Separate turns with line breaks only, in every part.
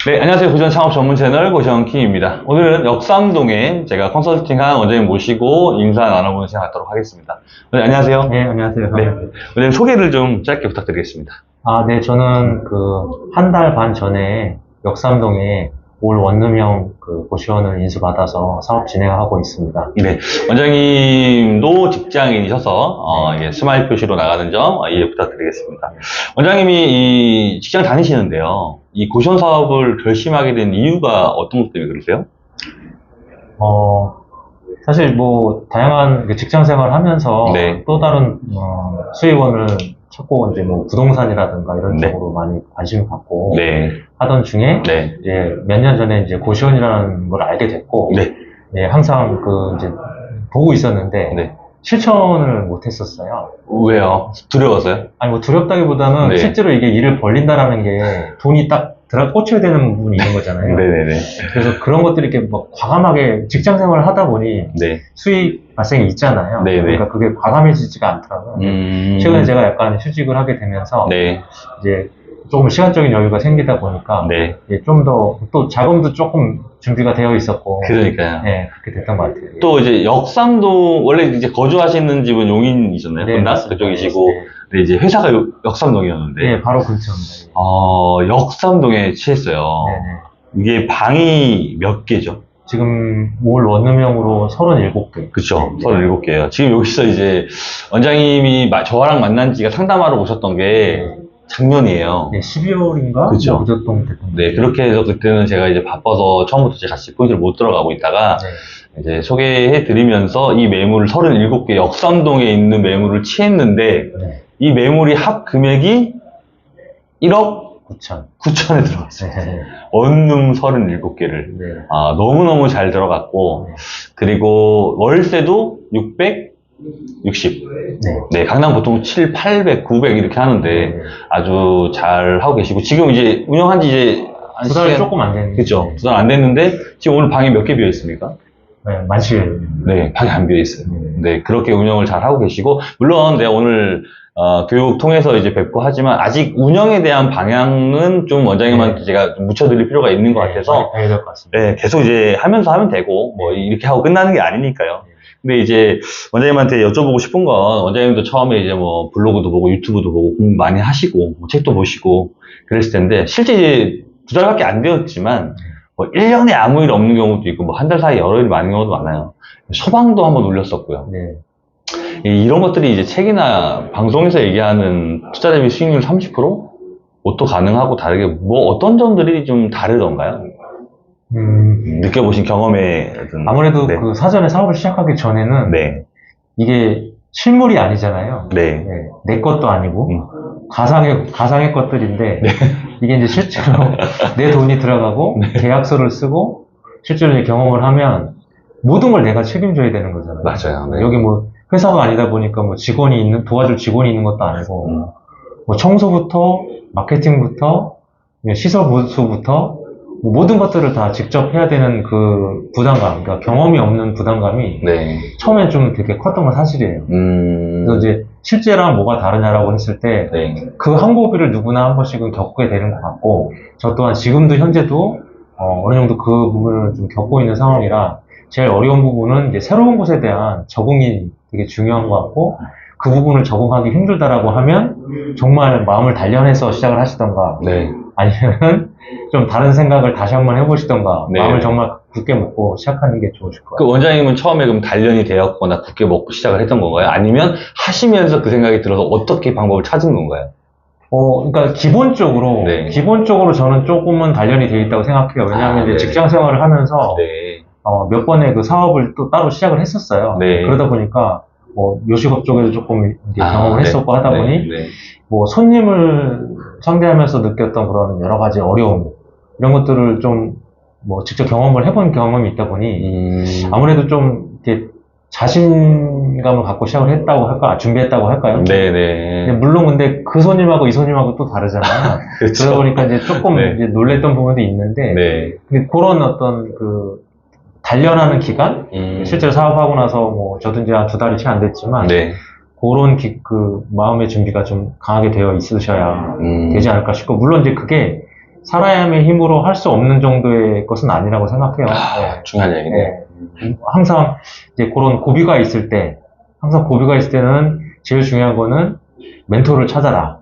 네, 안녕하세요. 고시원 창업 전문 채널 고시원킹입니다. 오늘은 역삼동에 제가 컨설팅한 원장님 모시고 인사 나눠보는 시간 갖도록 하겠습니다. 네, 안녕하세요.
네, 안녕하세요.
네, 원장님 소개를 좀 짧게 부탁드리겠습니다.
네, 저는 한 달 반 전에 역삼동에 올 원룸형 고시원을 인수받아서 사업 진행하고 있습니다.
네, 원장님도 직장인이셔서 이게 스마일 표시로 나가는 점 이해 부탁드리겠습니다. 원장님이 이 직장 다니시는데요. 이 고시원 사업을 결심하게 된 이유가 어떤 것 때문에 그러세요?
사실 다양한 직장 생활을 하면서
네.
또 다른 수익원을 찾고 이제 부동산이라든가 이런
네.
쪽으로 많이 관심을 갖고
네.
하던 중에
네.
이제 몇 년 전에 이제 고시원이라는 걸 알게 됐고
네.
예, 항상 이제 보고 있었는데
네.
실천을 못 했었어요.
왜요? 두려워서요?
아니 두렵다기보다는
네.
실제로 이게 일을 벌린다라는 게 돈이 딱 꽂혀야 되는 부분이 있는 거잖아요.
네네네.
그래서 그런 것들이 이렇게 과감하게 직장 생활을 하다 보니
네.
수익 발생이 있잖아요.
네네.
그러니까 그게 과감해지지가 않더라고요. 최근에 제가 약간 휴직을 하게 되면서
네.
이제 조금 시간적인 여유가 생기다 보니까
네.
좀 더 또 자금도 조금 준비가 되어 있었고
그러니까요.
네, 그렇게 됐던 것 같아요.
또 이제 역삼동 원래 이제 거주하시는 집은 용인이셨나요?
네,
분당
맞습니다.
그쪽이시고
네.
근데 이제 회사가 역삼동이었는데
네, 바로 근처입니다.
역삼동에 취했어요.
네네.
이게 방이 몇 개죠?
지금 올 원룸형으로 37개.
그쵸. 37개예요. 지금 여기서 이제 원장님이 저랑 만난 지가 상담하러 오셨던 게 작년이에요.
네, 12월인가?
그쵸.
무조건 됐던
네, 그렇게 해서 그때는 제가 이제 바빠서 처음부터 제가 같이 포인트를 못 들어가고 있다가 이제 소개해 드리면서 이 매물을 37개 역삼동에 있는 매물을 취했는데
네.
이 매물이 합 금액이 1억 9천에 들어갔어요.
네.
원룸 37개를.
네.
너무너무 잘 들어갔고, 그리고 월세도 660.
네.
네, 강남 보통 7, 800, 900 이렇게 하는데
네.
아주 잘 하고 계시고, 지금 이제 운영한 지 이제
두 달이 조금 안 됐는데.
그죠. 2달 안 됐는데, 지금 오늘 방이 몇 개 비어 있습니까?
네, 많지요.
네, 방이 안 비어 있어요. 네, 그렇게 운영을 잘 하고 계시고, 물론 내가 오늘 교육 통해서 이제 뵙고 하지만 아직 운영에 대한 방향은 좀 원장님한테 제가 좀 묻혀드릴 필요가 있는 것 같아서
봐야 될 것 같습니다.
네, 계속 이제 하면서 하면 되고 뭐 이렇게 하고 끝나는 게 아니니까요. 근데 이제 원장님한테 여쭤보고 싶은 건 원장님도 처음에 이제 뭐 블로그도 보고 유튜브도 보고 공부 많이 하시고 뭐 책도 보시고 그랬을 텐데 실제 이제 2달밖에 안 되었지만 뭐 1년에 아무 일 없는 경우도 있고 뭐 한 달 사이에 여러 일이 많은 경우도 많아요. 소방도 한번 울렸었고요.
네.
이런 것들이 이제 책이나 방송에서 얘기하는 투자 대비 수익률 30%? 뭣도 가능하고 다르게 뭐 어떤 점들이 좀 다르던가요? 느껴보신 경험에
아무래도
네.
사전에 사업을 시작하기 전에는
네.
이게 실물이 아니잖아요.
네.
네, 내 것도 아니고 가상의 것들인데 이게 이제 실제로 내 돈이 들어가고 계약서를 쓰고 실제로 이제 경험을 하면 모든 걸 내가 책임져야 되는 거잖아요.
맞아요. 네.
여기 회사가 아니다 보니까 도와줄 직원이 있는 것도 아니고 청소부터 마케팅부터 시설 보수부터 모든 것들을 다 직접 해야 되는 그 부담감, 그러니까 경험이 없는 부담감이
네.
처음엔 좀 되게 컸던 건 사실이에요. 그래서 이제 실제랑 뭐가 다르냐라고 했을 때 그 한 고비를 누구나 한 번씩은 겪게 되는 것 같고 저 또한 지금도 현재도 어느 정도 그 부분을 좀 겪고 있는 상황이라 제일 어려운 부분은 이제 새로운 곳에 대한 적응이 되게 중요한 것 같고 그 부분을 적응하기 힘들다라고 하면 정말 마음을 단련해서 시작을 하시던가
네.
아니면 좀 다른 생각을 다시 한번 해보시던가
네.
마음을 정말 굳게 먹고 시작하는 게 좋으실 것
그
같아요.
원장님은 처음에 그럼 단련이 되었거나 굳게 먹고 시작을 했던 건가요? 아니면 하시면서 그 생각이 들어서 어떻게 방법을 찾은 건가요?
그러니까 기본적으로 저는 조금은 단련이 되어 있다고 생각해요. 왜냐하면 이제
네.
직장 생활을 하면서
네.
몇 번의 그 사업을 또 따로 시작을 했었어요.
네.
그러다 보니까 요식업 쪽에도 조금 이제 경험을 했었고 하다 보니
네.
손님을 상대하면서 느꼈던 그런 여러 가지 어려움 이런 것들을 좀 직접 경험을 해본 경험이 있다 보니 아무래도 좀 이렇게 자신감을 갖고 시작을 했다고 할까, 준비했다고 할까요?
네네.
물론 근데 그 손님하고 이 손님하고 또 다르잖아요.
그렇죠.
그러다 보니까 이제 조금
네.
이제 놀랬던 부분도 있는데
네.
근데 그런 어떤 단련하는 기간? 실제로 사업하고 나서 저도 이제 한 2달이 채 안 됐지만
네.
그런 마음의 준비가 좀 강하게 되어 있으셔야 되지 않을까 싶고 물론 이제 그게 사람의 힘으로 할 수 없는 정도의 것은 아니라고 생각해요. 네.
중요한 얘기네요.
항상 이제 그런 고비가 있을 때는 제일 중요한 거는 멘토를 찾아라.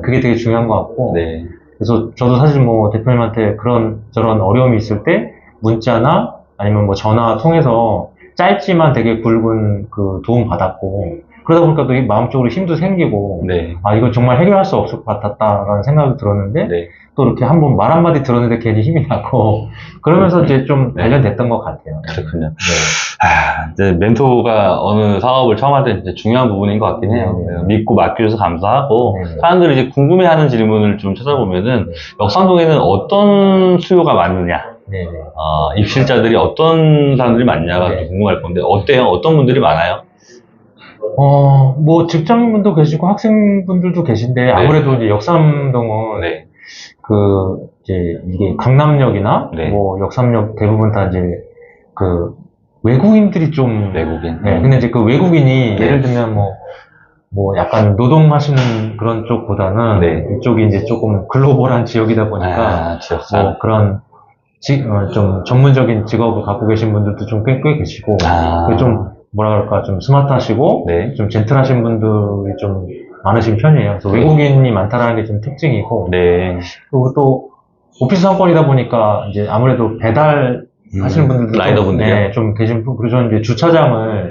그게 되게 중요한 것 같고.
네.
그래서 저도 사실 뭐 대표님한테 그런 저런 어려움이 있을 때 문자나 아니면 뭐 전화 통해서 짧지만 되게 굵은 그 도움 받았고, 그러다 보니까 또 마음적으로 힘도 생기고,
네.
아, 이걸 정말 해결할 수 없을 것 같았다라는 생각이 들었는데,
네.
또 이렇게 한번 말 한마디 들었는데 괜히 힘이 나고, 그러면서 이제 좀 단련됐던 것 같아요.
그렇군요.
네.
이제 멘토가 어느 사업을 처음 할 때 이제 중요한 부분인 것 같긴 해요. 믿고 맡겨줘서 감사하고, 사람들이 이제 궁금해하는 질문을 좀 찾아보면은, 역삼동에는 어떤 수요가 많느냐, 입실자들이 어떤 사람들이 많냐가 좀 궁금할 건데, 어때요? 어떤 분들이 많아요?
뭐 직장인분도 계시고 학생분들도 계신데, 아무래도 이제 역삼동은 이제 이게 강남역이나 뭐 역삼역 대부분 다 이제 그 외국인들이 좀
외국인.
근데 이제 그 외국인이 예를 들면 뭐 약간 노동하시는 그런 쪽보다는 이쪽이 이제 조금 글로벌한 지역이다 보니까 뭐 그런 좀 전문적인 직업을 갖고 계신 분들도 좀 꽤 계시고 좀 뭐라 그럴까 좀 스마트하시고 좀 젠틀하신 분들이 좀 많으신 편이에요. 그래서 외국인이 많다라는 게 좀 특징이고 그리고 또 오피스 상권이다 보니까 이제 아무래도 배달 하시는 분들도
라이더분들이요?
좀 계신 분, 그래서 이제 주차장을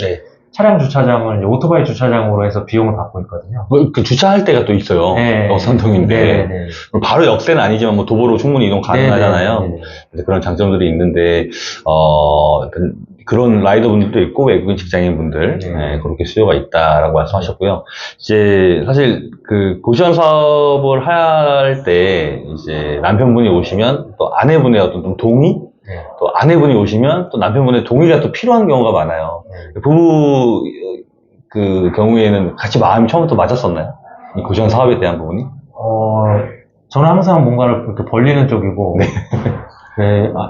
차량 주차장을 이제 오토바이 주차장으로 해서 비용을 받고 있거든요.
그 주차할 때가 또 있어요. 역삼동인데 바로 역세는 아니지만 뭐 도보로 충분히 이동 가능하잖아요. 그런 장점들이 있는데 그런 라이더분들도 있고 외국인 직장인분들 그렇게 수요가 있다라고 말씀하셨고요. 이제 사실 그 고시원 사업을 할 때 이제 남편분이 오시면 또 아내분의 어떤 좀 동의, 또 아내분이 오시면 또 남편분의 동의가 또 필요한 경우가 많아요. 부부 그 경우에는 같이 마음이 처음부터 맞았었나요? 이 고시원 사업에 대한 부분이?
저는 항상 뭔가를 그렇게 벌리는 쪽이고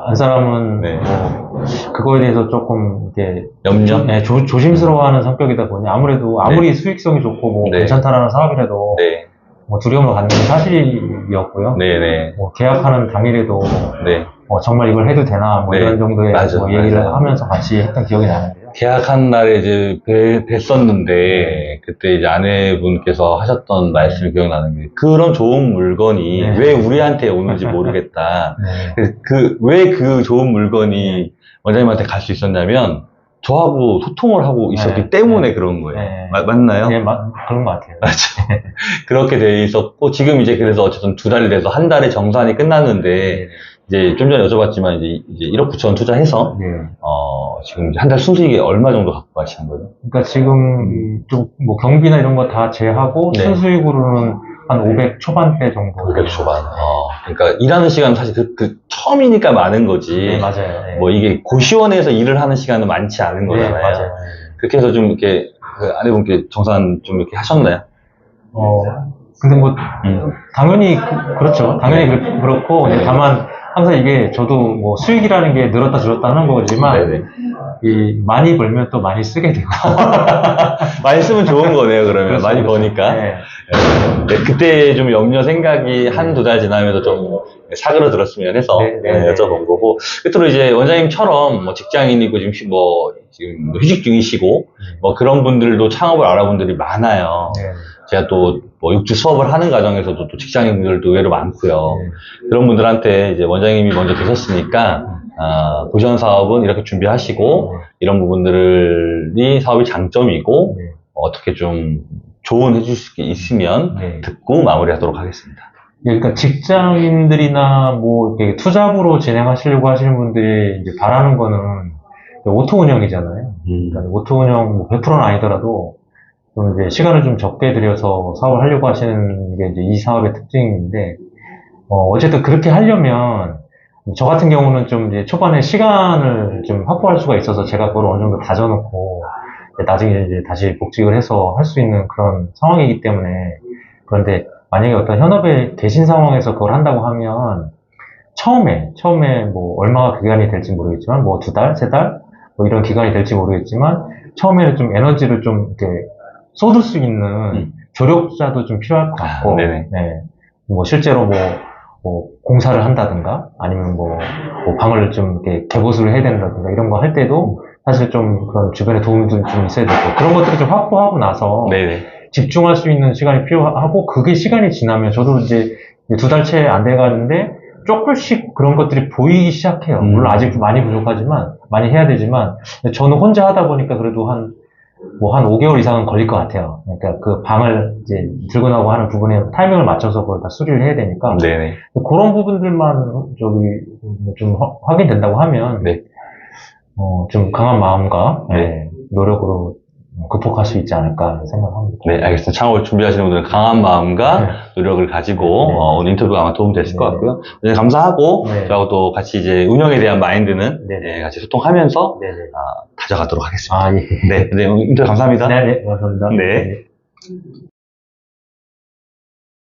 안 사람은 뭐 그거에 대해서 조금 이렇게
염려?
조심스러워하는 성격이다 보니 아무래도 아무리 수익성이 좋고 뭐 괜찮다라는 사업이라도 뭐 두려움을 갖는 게 사실이었고요. 뭐 계약하는 당일에도 정말 이걸 해도 되나 뭐 이런 정도의 뭐 얘기를 하면서 같이 했던 기억이 나는데요.
계약한 날에 이제 뵀었는데 그때 이제 아내분께서 하셨던 말씀이 기억나는 게 그런 좋은 물건이 왜 우리한테 오는지 모르겠다. 왜 그 좋은 물건이 원장님한테 갈 수 있었냐면 저하고 소통을 하고 있었기 때문에 그런 거예요. 맞나요?
그런 것 같아요.
맞죠. 그렇게 돼 있었고 지금 이제 그래서 어쨌든 2달이 돼서 한 달에 정산이 끝났는데 이제 좀 전에 여쭤봤지만 이제 1억 9천 투자해서 지금 한 달 순수익이 얼마 정도 갖고 가시는 거죠?
그러니까 지금 좀 뭐 경비나 이런 거 다 제하고 순수익으로는 한 500 초반대 정도.
500 초반. 그러니까 일하는 시간은 사실 그 처음이니까 많은 거지.
맞아요.
뭐 이게 고시원에서 일을 하는 시간은 많지 않은 거잖아요.
맞아요.
그렇게 해서 좀 이렇게 그 아내분께 정산 좀 이렇게 하셨나요?
근데 뭐 당연히 그렇죠. 당연히 그렇고 다만 항상 이게 저도 뭐 수익이라는 게 늘었다 줄었다 하는 거지만 많이 벌면 또 많이 쓰게 되고
많이 쓰면 좋은 거네요. 그러면 많이 버니까 그때 좀 염려 생각이 한두 달 지나면서 좀 사그러들었으면 해서 여쭤본 거고 끝으로 이제 원장님처럼 뭐 직장인이고 지금 휴직 중이시고 뭐 그런 분들도 창업을 알아본 분들이 많아요. 제가 또 뭐 육주 수업을 하는 과정에서도 또 직장인들도 의외로 많고요. 그런 분들한테 이제 원장님이 먼저 되셨으니까 고시원 사업은 이렇게 준비하시고 이런 부분들이 사업의 장점이고 어떻게 좀 조언해 주실 수 있으면 듣고 마무리하도록 하겠습니다.
그러니까 직장인들이나 뭐 이렇게 투잡으로 진행하시려고 하시는 분들이 이제 바라는 거는 오토 운영이잖아요. 그러니까 오토 운영 100%는 아니더라도 좀 이제 시간을 좀 적게 들여서 사업을 하려고 하시는 게 이제 이 사업의 특징인데, 어쨌든 그렇게 하려면, 저 같은 경우는 좀 이제 초반에 시간을 좀 확보할 수가 있어서 제가 그걸 어느 정도 다져놓고, 나중에 이제 다시 복직을 해서 할 수 있는 그런 상황이기 때문에, 그런데 만약에 어떤 현업에 계신 상황에서 그걸 한다고 하면, 처음에 뭐 얼마가 기간이 될지 모르겠지만, 뭐 2달, 3달? 뭐 이런 기간이 될지 모르겠지만, 처음에는 좀 에너지를 좀 이렇게 쏟을 수 있는 조력자도 좀 필요할 것 같고, 뭐 실제로 뭐 뭐 공사를 한다든가 아니면 뭐 방을 좀 이렇게 개보수를 해야 된다든가 이런 거 할 때도 사실 좀 그런 주변에 도움도 좀 있어야 되고 그런 것들을 좀 확보하고 나서
네네.
집중할 수 있는 시간이 필요하고 그게 시간이 지나면 저도 이제 2달 채 안 돼가는데 조금씩 그런 것들이 보이기 시작해요. 물론 아직 많이 부족하지만 많이 해야 되지만 저는 혼자 하다 보니까 그래도 한 5개월 이상은 걸릴 것 같아요. 그러니까 그 방을 이제 들고 나고 하는 부분에 타이밍을 맞춰서 그걸 다 수리를 해야 되니까.
네네.
그런 부분들만 좀 확인된다고 하면.
네.
좀 강한 마음과, 노력으로 극복할 수 있지 않을까 생각합니다.
네, 알겠습니다. 창업을 준비하시는 분들은 강한 마음과 노력을 가지고, 오늘 인터뷰가 아마 도움 됐을 것 같고요. 네, 감사하고, 저하고 또 같이 이제 운영에 대한 마인드는 같이 소통하면서, 다져가도록 하겠습니다.
아, 예.
네, 오늘 인터뷰 감사합니다.
네, 감사합니다.
네.